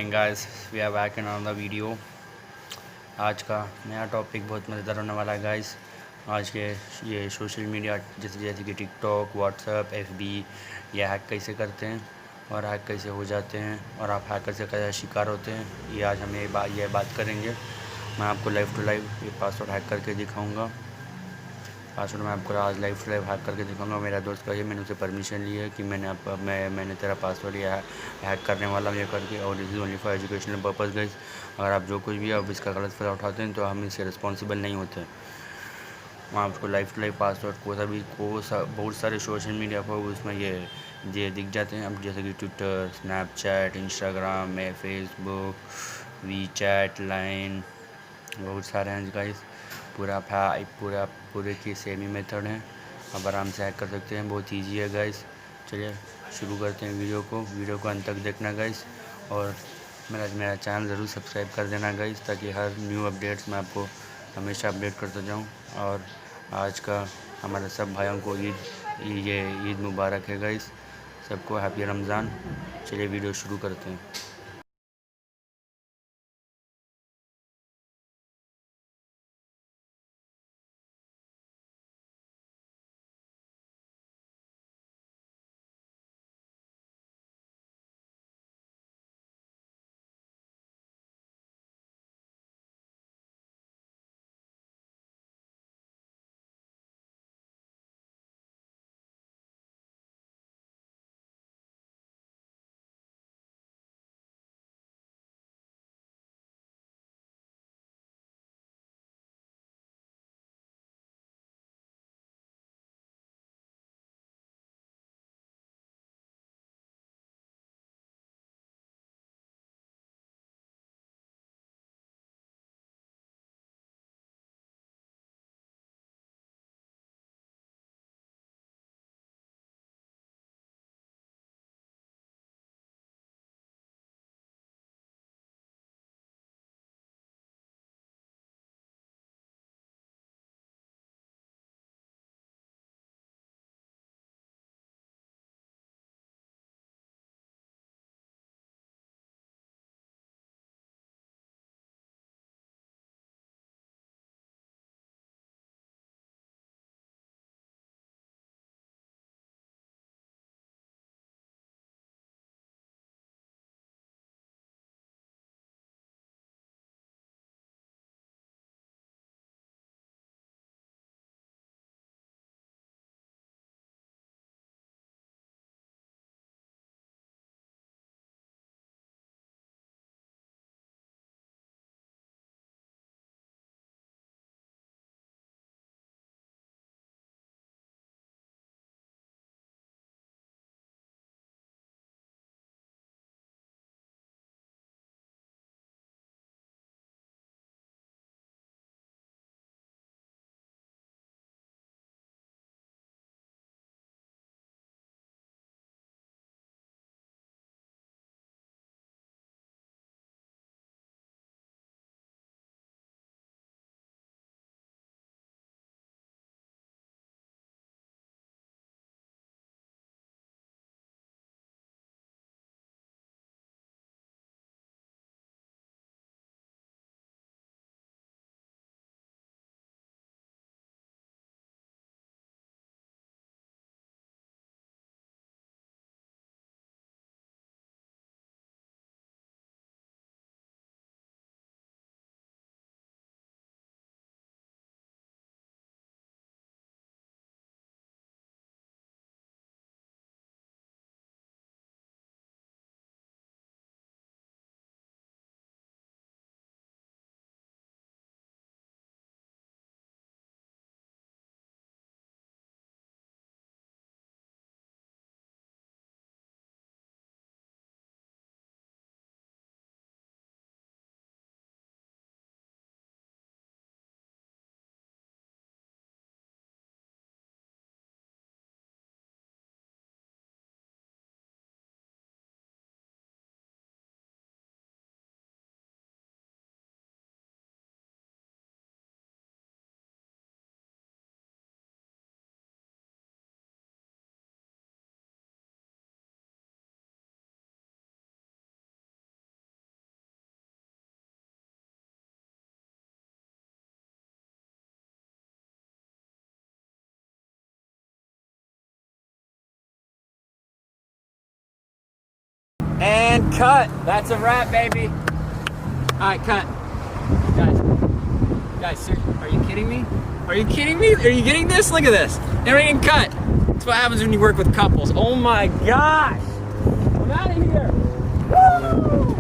Morning guys, we are back in another video. आज का नया टॉपिक बहुत मज़ेदार होने वाला है गाइस। आज के ये सोशल मीडिया जैसे कि टिकटॉक, व्हाट्सएप, एफबी, ये हैक कैसे करते हैं और हैक कैसे हो जाते हैं और आप हैकर से कैसे शिकार होते हैं, ये आज हम ये बात करेंगे। मैं आपको लाइव टू लाइव ये पासवर्ड हैक करके दिखाऊँगा। पासवर्ड मैं आपको आज लाइव टू लाइव हैक करके दिखाऊंगा। मेरा दोस्त का ये मैंने उसे परमिशन ली है कि मैंने तेरा पासवर्ड ये हैक करने वाला हूँ ये करके, और this is only for educational purpose guys. अगर आप जो कुछ भी आप इसका गलत फ़ायदा उठाते हैं तो हम इससे रिस्पॉन्सिबल नहीं होते। मैं आपको लाइव टू लाइव पासवर्ड बहुत सारे सोशल मीडिया पर उसमें ये दिख जाते हैं। अब जैसे कि ट्विटर, स्नैपचैट, इंस्टाग्राम में, फेसबुक, वी चैट, लाइन, बहुत सारे हैं गाइस। पूरे की सेम ही मेथड है, आप आराम से हैक कर सकते हैं। बहुत इजी है गाइस। चलिए शुरू करते हैं वीडियो को अंत तक देखना गाइस, और मेरा चैनल ज़रूर सब्सक्राइब कर देना गाइस, ताकि हर न्यू अपडेट्स मैं आपको हमेशा अपडेट करता जाऊं। और आज का हमारे सब भाइयों को ईद मुबारक है गाइस, सबको हैप्पी रमज़ान। चलिए वीडियो शुरू करते हैं। And cut. That's a wrap, baby. All right, cut. Guys, are you kidding me? Are you kidding me? Are you getting this? Look at this. Everything cut. That's what happens when you work with couples. Oh my gosh. I'm out of here. Woo!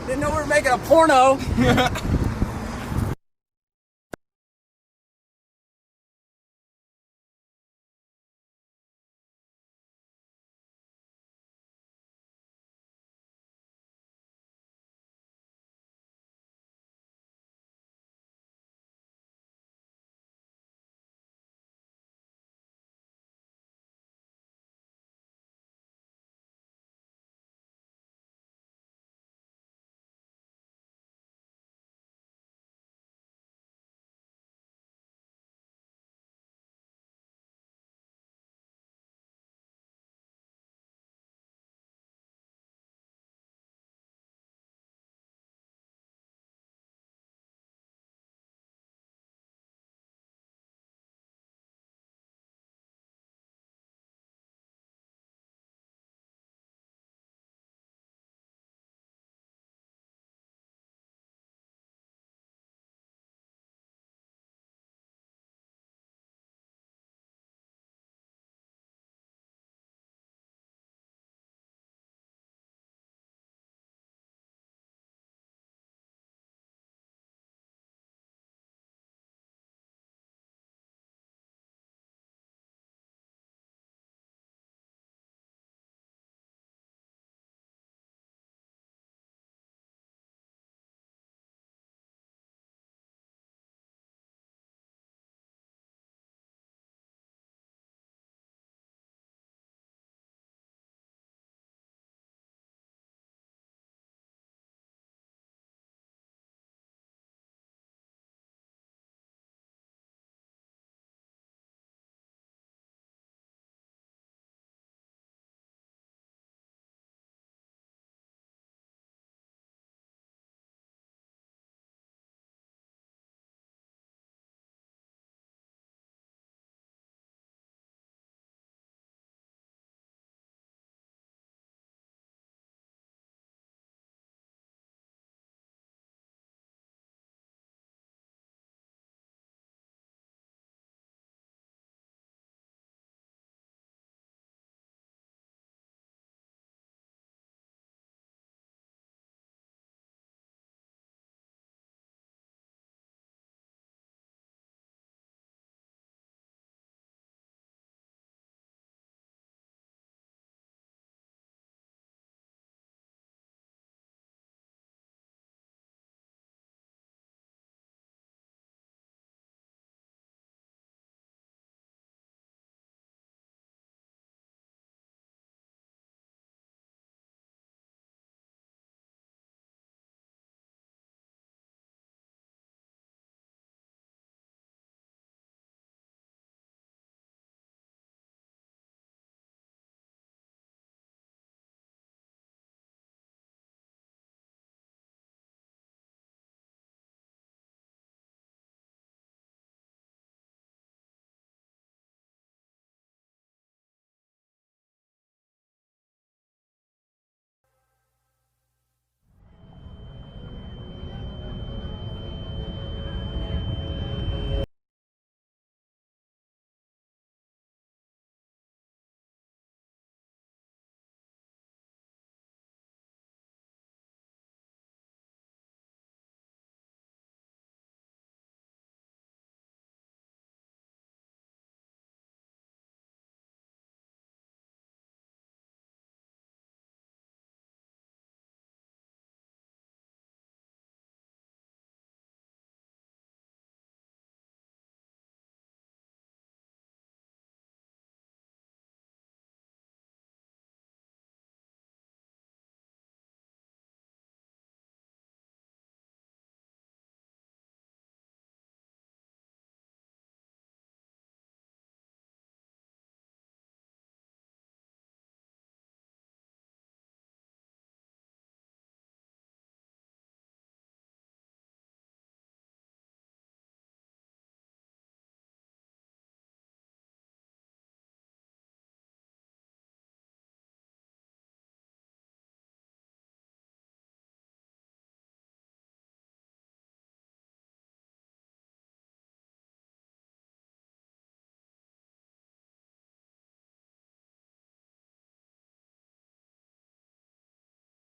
Didn't know we were making a porno.